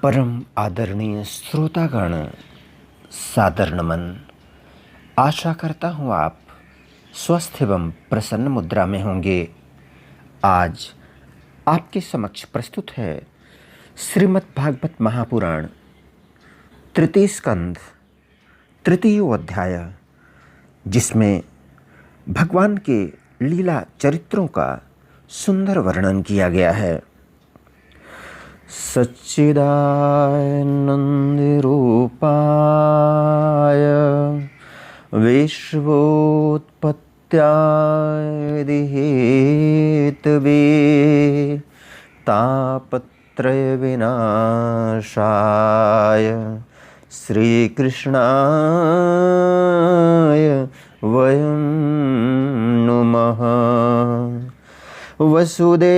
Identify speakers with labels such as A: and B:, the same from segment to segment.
A: परम आदरणीय श्रोतागण, सादर नमन। आशा करता हूँ आप स्वस्थ एवं प्रसन्न मुद्रा में होंगे। आज आपके समक्ष प्रस्तुत है श्रीमद् भागवत महापुराण तृतीय स्कंध तृतीय अध्याय, जिसमें भगवान के लीला चरित्रों का सुंदर वर्णन किया गया है। सच्चिदानन्दरूपाय विश्वोत्पत्त्यादिहेतवे तापत्रयविनाशाय श्रीकृष्णाय वयं नुमः। वसुदेवसुतं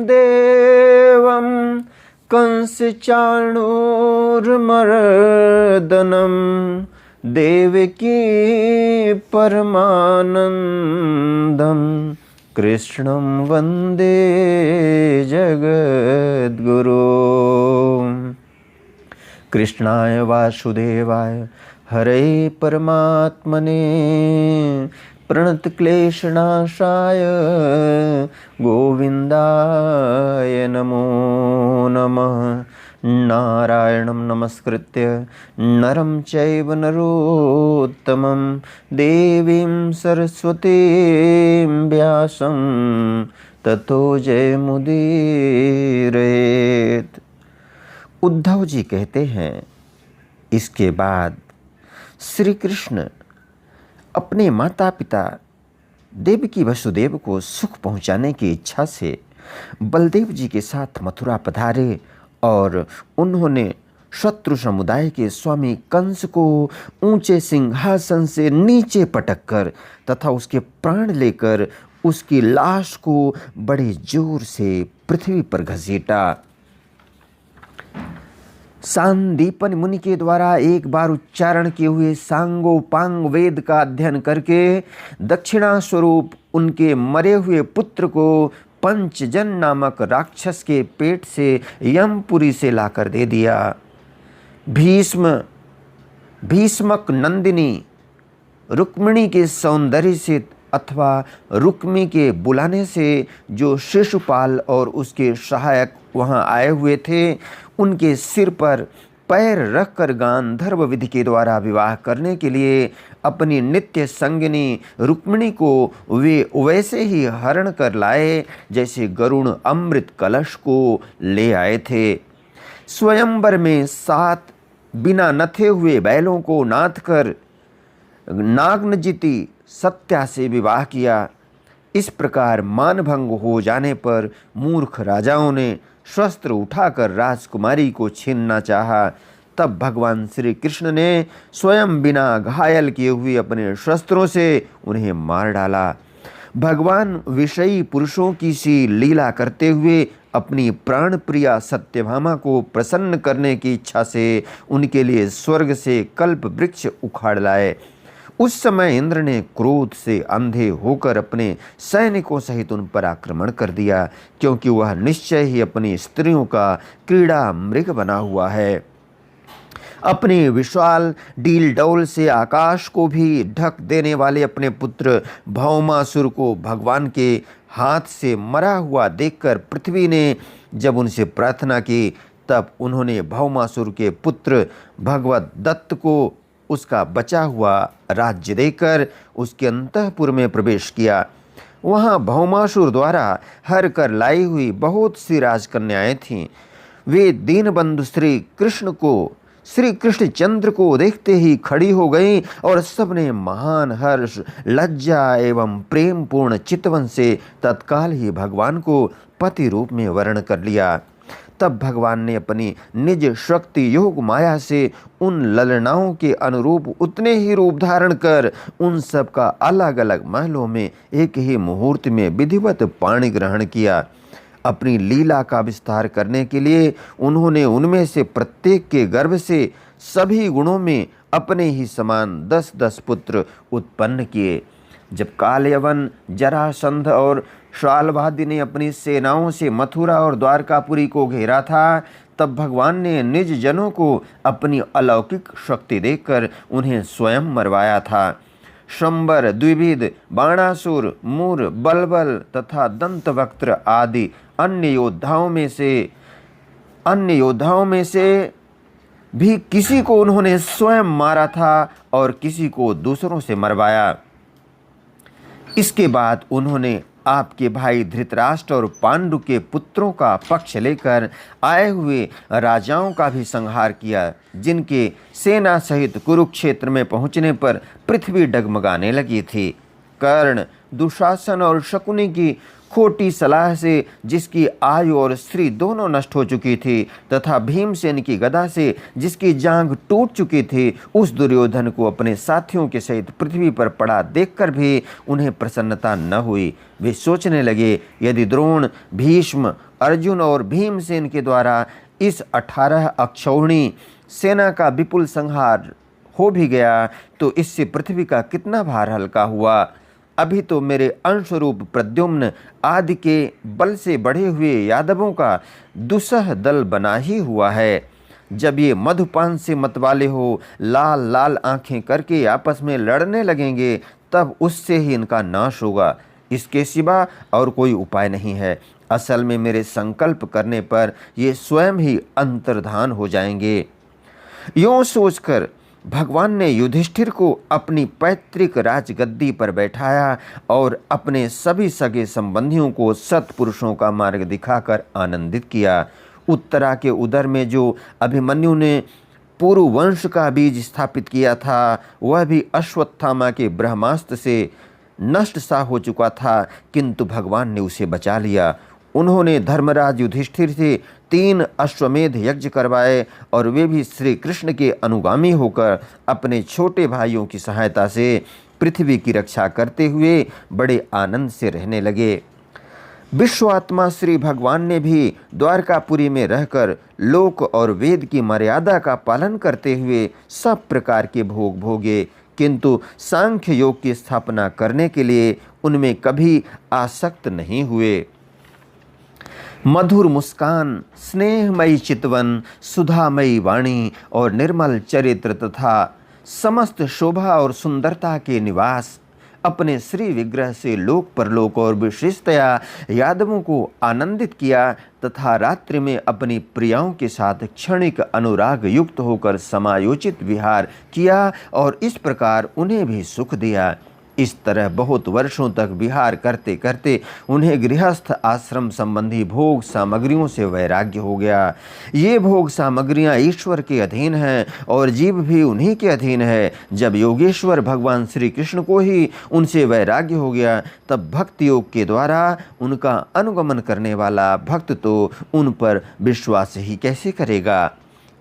A: देवं कंसचाणूरमर्दनं देवकी परमानन्दं कृष्णं वन्दे जगद्गुरो। कृष्णाय वासुदेवाय हरे परमात्मने प्रणतक्लेशनाशाय गोविन्दाय नमो नमः। नारायणं नमस्कृत्य नरं चैव नरोत्तमं देवीं सरस्वतीं व्यासं ततो जयमुदीरयेत्। उद्धव जी कहते हैं, इसके बाद श्री कृष्ण अपने माता पिता देवकी वसुदेव को सुख पहुंचाने की इच्छा से बलदेव जी के साथ मथुरा पधारे और उन्होंने शत्रु समुदाय के स्वामी कंस को ऊंचे सिंहासन से नीचे पटककर तथा उसके प्राण लेकर उसकी लाश को बड़े जोर से पृथ्वी पर घसीटा। सांदीपन मुनि के द्वारा एक बार उच्चारण किए हुए सांगोपांग वेद का अध्ययन करके दक्षिणा स्वरूप उनके मरे हुए पुत्र को पंचजन नामक राक्षस के पेट से यमपुरी से लाकर दे दिया। भीष्मक नंदिनी रुक्मिणी के सौंदर्य से अथवा रुक्मी के बुलाने से जो शिशुपाल और उसके सहायक वहां आए हुए थे, उनके सिर पर पैर रखकर गांधर्व विधि के द्वारा विवाह करने के लिए अपनी नित्य संगिनी रुक्मिणी को वे वैसे ही हरण कर लाए जैसे गरुण अमृत कलश को ले आए थे। स्वयंवर में 7 बिना नथे हुए बैलों को नाथ कर नागनजिति सत्या से विवाह किया। इस प्रकार मानभंग हो जाने पर मूर्ख राजाओं ने शस्त्र उठाकर राजकुमारी को छीनना चाहा। तब भगवान श्री कृष्ण ने स्वयं बिना घायल किए हुए अपने शस्त्रों से उन्हें मार डाला। भगवान विषयी पुरुषों की सी लीला करते हुए अपनी प्राण प्रिया सत्यभामा को प्रसन्न करने की इच्छा से उनके लिए स्वर्ग से कल्प वृक्ष उखाड़ लाए। उस समय इंद्र ने क्रोध से अंधे होकर अपने सैनिकों सहित उन पर आक्रमण कर दिया, क्योंकि वह निश्चय ही अपनी स्त्रियों का क्रीड़ा मृग बना हुआ है। अपने विशाल डील डौल से आकाश को भी ढक देने वाले अपने पुत्र भौमासुर को भगवान के हाथ से मरा हुआ देखकर पृथ्वी ने जब उनसे प्रार्थना की, तब उन्होंने भौमासुर के पुत्र भगवत दत्त को उसका बचा हुआ राज्य देकर उसके अंतःपुर में प्रवेश किया। वहाँ भौमासुर द्वारा हर कर लाई हुई बहुत सी राजकन्याएं थीं। वे दीनबंधु श्री कृष्णचंद्र को देखते ही खड़ी हो गईं और सबने महान हर्ष, लज्जा एवं प्रेम पूर्ण चितवन से तत्काल ही भगवान को पति रूप में वर्ण कर लिया। तब भगवान ने अपनी निज शक्ति योग माया से उन ललनाओं के अनुरूप उतने ही रूप धारण कर उन सब का अलग अलग महलों में एक ही मुहूर्त में विधिवत पाणी ग्रहण किया। अपनी लीला का विस्तार करने के लिए उन्होंने उनमें से प्रत्येक के गर्भ से सभी गुणों में अपने ही समान 10-10 पुत्र उत्पन्न किए। जब कालयवन, जरासंध और शाल्वाहदी ने अपनी सेनाओं से मथुरा और द्वारकापुरी को घेरा था, तब भगवान ने निज जनों को अपनी अलौकिक शक्ति देकर उन्हें स्वयं मरवाया था। शंबर, द्विविध, बाणासुर, मूर, बलबल तथा दंतवक्त्र आदि अन्य योद्धाओं में से भी किसी को उन्होंने स्वयं मारा था और किसी को दूसरों से मरवाया। इसके बाद उन्होंने आपके भाई धृतराष्ट्र और पांडु के पुत्रों का पक्ष लेकर आए हुए राजाओं का भी संहार किया, जिनके सेना सहित कुरुक्षेत्र में पहुंचने पर पृथ्वी डगमगाने लगी थी। कर्ण, दुशासन और शकुनी की खोटी सलाह से जिसकी आयु और स्त्री दोनों नष्ट हो चुकी थी, तथा भीमसेन की गदा से जिसकी जांघ टूट चुकी थी, उस दुर्योधन को अपने साथियों के सहित पृथ्वी पर पड़ा देखकर भी उन्हें प्रसन्नता न हुई। वे सोचने लगे, यदि द्रोण, भीष्म, अर्जुन और भीमसेन के द्वारा इस 18 अक्षौहिणी सेना का विपुल संहार हो भी गया तो इससे पृथ्वी का कितना भार हल्का हुआ। अभी तो मेरे अंशरूप प्रद्युम्न आदि के बल से बढ़े हुए यादवों का दुसह दल बना ही हुआ है। जब ये मधुपान से मतवाले हो लाल लाल आंखें करके आपस में लड़ने लगेंगे, तब उससे ही इनका नाश होगा। इसके सिवा और कोई उपाय नहीं है। असल में मेरे संकल्प करने पर ये स्वयं ही अंतर्धान हो जाएंगे। यूँ सोचकर भगवान ने युधिष्ठिर को अपनी पैतृक राजगद्दी पर बैठाया और अपने सभी सगे संबंधियों को सत्पुरुषों का मार्ग दिखाकर आनंदित किया। उत्तरा के उदर में जो अभिमन्यु ने पूर्व वंश का बीज स्थापित किया था, वह भी अश्वत्थामा के ब्रह्मास्त्र से नष्ट सा हो चुका था, किंतु भगवान ने उसे बचा लिया। उन्होंने धर्मराज युधिष्ठिर से 3 अश्वमेध यज्ञ करवाए और वे भी श्री कृष्ण के अनुगामी होकर अपने छोटे भाइयों की सहायता से पृथ्वी की रक्षा करते हुए बड़े आनंद से रहने लगे। विश्वात्मा श्री भगवान ने भी द्वारकापुरी में रहकर लोक और वेद की मर्यादा का पालन करते हुए सब प्रकार के भोग भोगे, किंतु सांख्य योग की स्थापना करने के लिए उनमें कभी आसक्त नहीं हुए। मधुर मुस्कान, स्नेहमयी चितवन, सुधामयी वाणी और निर्मल चरित्र तथा समस्त शोभा और सुंदरता के निवास अपने श्री विग्रह से लोक परलोक और विशेषतया यादवों को आनंदित किया तथा रात्रि में अपनी प्रियाओं के साथ क्षणिक अनुराग युक्त होकर समायोचित विहार किया और इस प्रकार उन्हें भी सुख दिया। इस तरह बहुत वर्षों तक विहार करते करते उन्हें गृहस्थ आश्रम संबंधी भोग सामग्रियों से वैराग्य हो गया। ये भोग सामग्रियां ईश्वर के अधीन हैं और जीव भी उन्हीं के अधीन है। जब योगेश्वर भगवान श्री कृष्ण को ही उनसे वैराग्य हो गया, तब भक्ति योग के द्वारा उनका अनुगमन करने वाला भक्त तो उन पर विश्वास ही कैसे करेगा।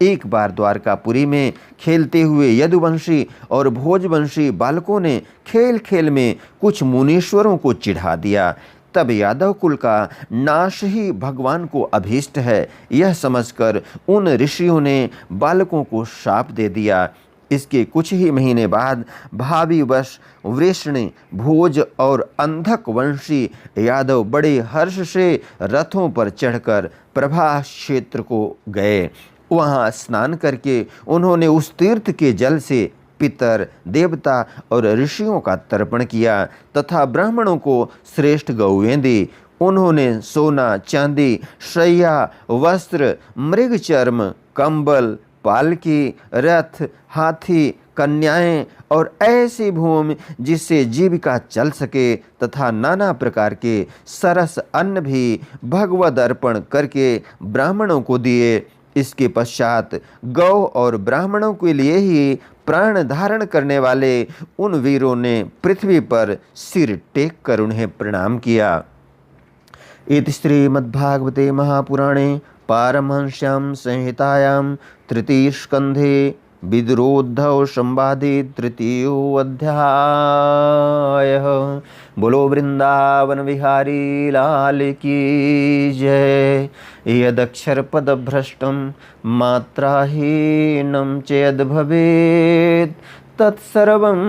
A: एक बार द्वारकापुरी में खेलते हुए यदुवंशी और भोजवंशी बालकों ने खेल खेल में कुछ मुनीश्वरों को चिढ़ा दिया। तब यादव कुल का नाश ही भगवान को अभीष्ट है, यह समझकर उन ऋषियों ने बालकों को शाप दे दिया। इसके कुछ ही महीने बाद भावी वश वृष्णि, भोज और अंधक वंशी यादव बड़े हर्ष से रथों पर चढ़कर प्रभास क्षेत्र को गए। वहाँ स्नान करके उन्होंने उस तीर्थ के जल से पितर, देवता और ऋषियों का तर्पण किया तथा ब्राह्मणों को श्रेष्ठ गौएं दी। उन्होंने सोना, चांदी, शैया, वस्त्र, मृग चर्म, कंबल, पालकी, रथ, हाथी, कन्याएं और ऐसी भूमि जिससे जीविका चल सके तथा नाना प्रकार के सरस अन्न भी भगवद अर्पण करके ब्राह्मणों को दिए। इसके पश्चात गौ और ब्राह्मणों के लिए ही प्राण धारण करने वाले उन वीरों ने पृथ्वी पर सिर टेक कर उन्हें प्रणाम किया। इति श्रीमद्भागवते महापुराणे पारमहंस्यां संहितायां तृतीय स्कंधे विदुरोद्धव संवादे तृतीयो अध्यायः। बोलो वृंदावन बिहारी लाल की जय। यदक्षर पद भ्रष्टं मात्राहीनं चेद् भवेत् तत्सर्वं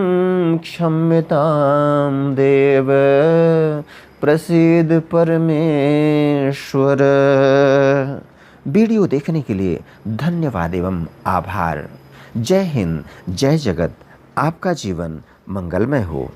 A: क्षम्यतां देव प्रसिद्ध परमेश्वर। वीडियो देखने के लिए धन्यवाद एवं आभार। जय हिंद, जय जगत। आपका जीवन मंगलमय हो।